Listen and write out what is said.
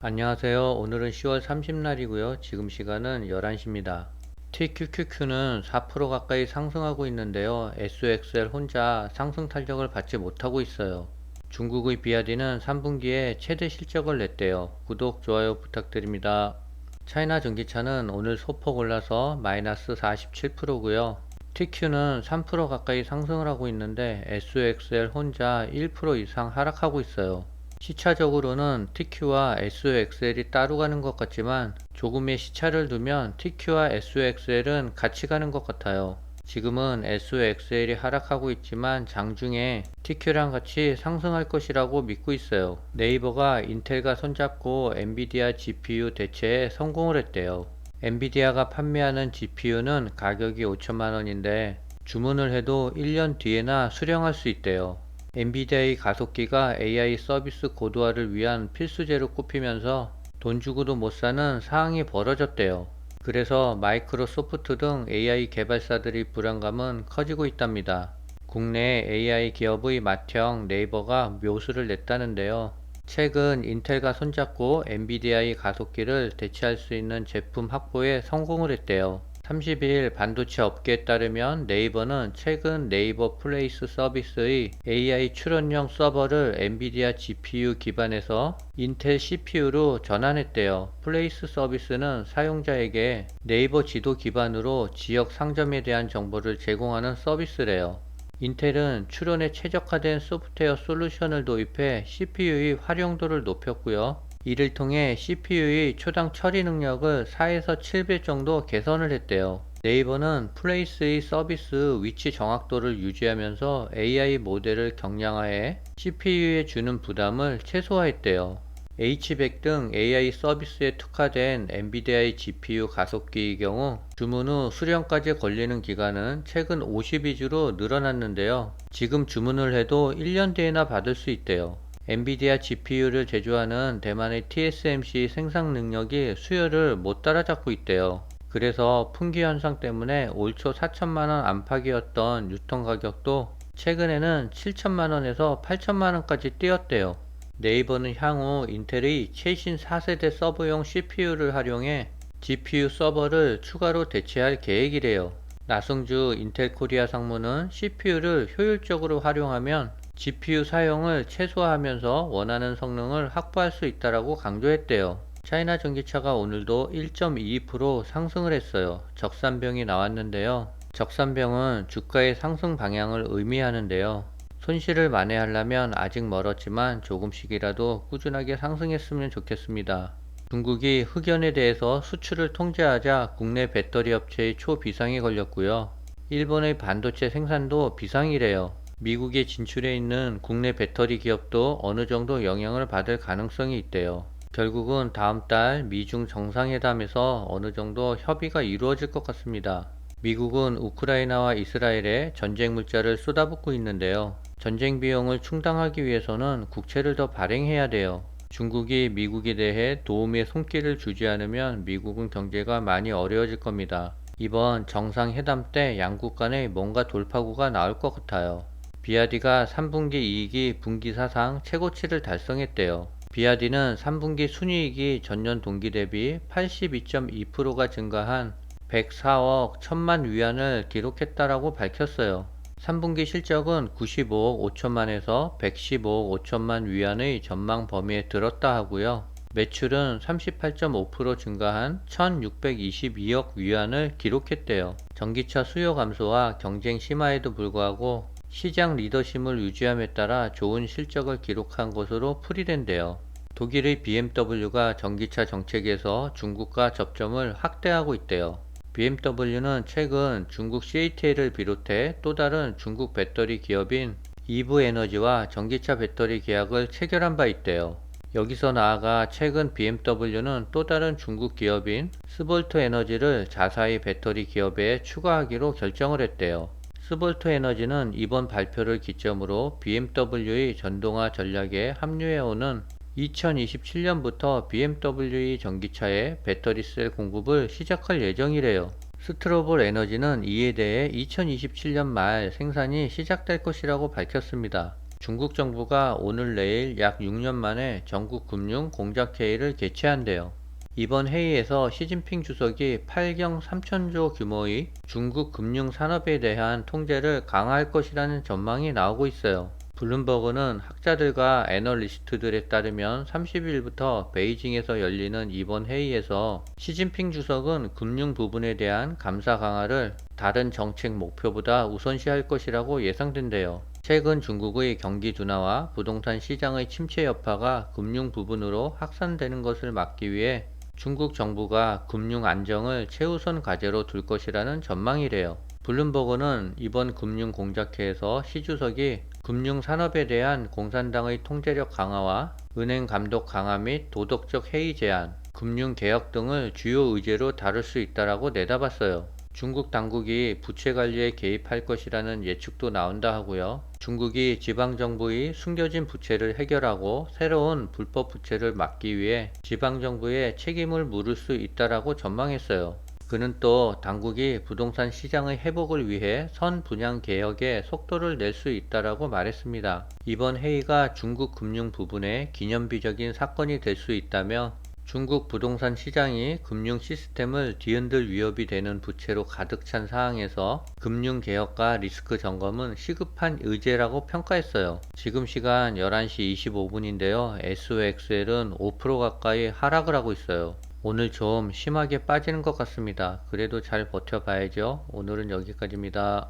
안녕하세요. 오늘은 10월 30날이고요. 지금 시간은 11시입니다. TQQQ는 4% 가까이 상승하고 있는데요. SOXL 혼자 상승 탄력을 받지 못하고 있어요. 중국의 비아디는 3분기에 최대 실적을 냈대요. 구독, 좋아요 부탁드립니다. 차이나 전기차는 오늘 소폭 올라서 마이너스 47%고요. TQ는 3% 가까이 상승을 하고 있는데 SOXL 혼자 1% 이상 하락하고 있어요. 시차적으로는 TQ와 SOXL이 따로 가는 것 같지만 조금의 시차를 두면 TQ와 SOXL은 같이 가는 것 같아요. 지금은 SOXL이 하락하고 있지만 장중에 TQ랑 같이 상승할 것이라고 믿고 있어요. 네이버가 인텔과 손잡고 엔비디아 GPU 대체에 성공을 했대요. 엔비디아가 판매하는 GPU는 가격이 5천만원인데 주문을 해도 1년 뒤에나 수령할 수 있대요. 엔비디아의 가속기가 AI 서비스 고도화를 위한 필수제로 꼽히면서 돈 주고도 못 사는 상황이 벌어졌대요. 그래서 마이크로소프트 등 AI 개발사들의 불안감은 커지고 있답니다. 국내 AI 기업의 맏형 네이버가 묘수를 냈다는데요. 최근 인텔과 손잡고 엔비디아의 가속기를 대체할 수 있는 제품 확보에 성공을 했대요. 30일 반도체 업계에 따르면 네이버는 최근 네이버 플레이스 서비스의 AI 추론형 서버를 엔비디아 GPU 기반에서 인텔 CPU로 전환했대요. 플레이스 서비스는 사용자에게 네이버 지도 기반으로 지역 상점에 대한 정보를 제공하는 서비스래요. 인텔은 추론에 최적화된 소프트웨어 솔루션을 도입해 CPU의 활용도를 높였고요. 이를 통해 CPU의 초당 처리 능력을 4에서 7배 정도 개선을 했대요. 네이버는 플레이스의 서비스 위치 정확도를 유지하면서 AI 모델을 경량화해 CPU에 주는 부담을 최소화했대요. H100 등 AI 서비스에 특화된 엔비디아의 GPU 가속기의 경우 주문 후 수령까지 걸리는 기간은 최근 52주로 늘어났는데요. 지금 주문을 해도 1년 뒤에나 받을 수 있대요. 엔비디아 GPU를 제조하는 대만의 TSMC 생산 능력이 수요를 못 따라잡고 있대요. 그래서 품귀 현상 때문에 올 초 4천만원 안팎이었던 유통 가격도 최근에는 7천만원에서 8천만원까지 뛰었대요. 네이버는 향후 인텔의 최신 4세대 서버용 CPU를 활용해 GPU 서버를 추가로 대체할 계획이래요. 나승주 인텔 코리아 상무는 CPU를 효율적으로 활용하면 GPU 사용을 최소화하면서 원하는 성능을 확보할 수 있다고 강조했대요. 차이나 전기차가 오늘도 1.22% 상승을 했어요. 적산병이 나왔는데요. 적산병은 주가의 상승 방향을 의미하는데요. 손실을 만회하려면 아직 멀었지만 조금씩이라도 꾸준하게 상승했으면 좋겠습니다. 중국이 흑연에 대해서 수출을 통제하자 국내 배터리 업체의 초비상이 걸렸고요. 일본의 반도체 생산도 비상이래요. 미국에 진출해 있는 국내 배터리 기업도 어느 정도 영향을 받을 가능성이 있대요. 결국은 다음 달 미중 정상회담에서 어느 정도 협의가 이루어질 것 같습니다. 미국은 우크라이나와 이스라엘에 전쟁 물자를 쏟아붓고 있는데요. 전쟁 비용을 충당하기 위해서는 국채를 더 발행해야 돼요. 중국이 미국에 대해 도움의 손길을 주지 않으면 미국은 경제가 많이 어려워질 겁니다. 이번 정상회담 때 양국 간에 뭔가 돌파구가 나올 것 같아요. 비아디가 3분기 이익이 분기 사상 최고치를 달성했대요. 비아디는 3분기 순이익이 전년 동기 대비 82.2%가 증가한 104억 1천만 위안을 기록했다라고 밝혔어요. 3분기 실적은 95억 5천만에서 115억 5천만 위안의 전망 범위에 들었다 하고요. 매출은 38.5% 증가한 1622억 위안을 기록했대요. 전기차 수요 감소와 경쟁 심화에도 불구하고 시장 리더십을 유지함에 따라 좋은 실적을 기록한 것으로 풀이된대요. 독일의 BMW가 전기차 정책에서 중국과 접점을 확대하고 있대요. BMW는 최근 중국 CATL을 비롯해 또 다른 중국 배터리 기업인 이브에너지와 전기차 배터리 계약을 체결한 바 있대요. 여기서 나아가 최근 BMW는 또 다른 중국 기업인 스볼트 에너지를 자사의 배터리 기업에 추가하기로 결정을 했대요. 스볼트 에너지는 이번 발표를 기점으로 BMW의 전동화 전략에 합류해오는 2027년부터 BMW 전기차에 배터리셀 공급을 시작할 예정이래요. 스트로볼 에너지는 이에 대해 2027년 말 생산이 시작될 것이라고 밝혔습니다. 중국 정부가 오늘 내일 약 6년 만에 전국 금융 공작회의를 개최한대요. 이번 회의에서 시진핑 주석이 8경 3천조 규모의 중국 금융 산업에 대한 통제를 강화할 것이라는 전망이 나오고 있어요. 블룸버그는 학자들과 애널리스트들에 따르면 30일부터 베이징에서 열리는 이번 회의에서 시진핑 주석은 금융 부분에 대한 감사 강화를 다른 정책 목표보다 우선시할 것이라고 예상된대요. 최근 중국의 경기 둔화와 부동산 시장의 침체 여파가 금융 부분으로 확산되는 것을 막기 위해 중국 정부가 금융 안정을 최우선 과제로 둘 것이라는 전망이래요. 블룸버그는 이번 금융 공작회에서 시 주석이 금융 산업에 대한 공산당의 통제력 강화와 은행 감독 강화 및 도덕적 해이 제한, 금융 개혁 등을 주요 의제로 다룰 수 있다라고 내다봤어요. 중국 당국이 부채 관리에 개입할 것이라는 예측도 나온다 하고요. 중국이 지방정부의 숨겨진 부채를 해결하고 새로운 불법 부채를 막기 위해 지방정부에 책임을 물을 수 있다라고 전망했어요. 그는 또 당국이 부동산 시장의 회복을 위해 선분양 개혁에 속도를 낼 수 있다라고 말했습니다. 이번 회의가 중국 금융 부분에 기념비적인 사건이 될 수 있다며 중국 부동산 시장이 금융 시스템을 뒤흔들 위협이 되는 부채로 가득 찬 상황에서 금융개혁과 리스크 점검은 시급한 의제라고 평가했어요. 지금 시간 11시 25분인데요. SOXL은 5% 가까이 하락을 하고 있어요. 오늘 좀 심하게 빠지는 것 같습니다. 그래도 잘 버텨봐야죠. 오늘은 여기까지입니다.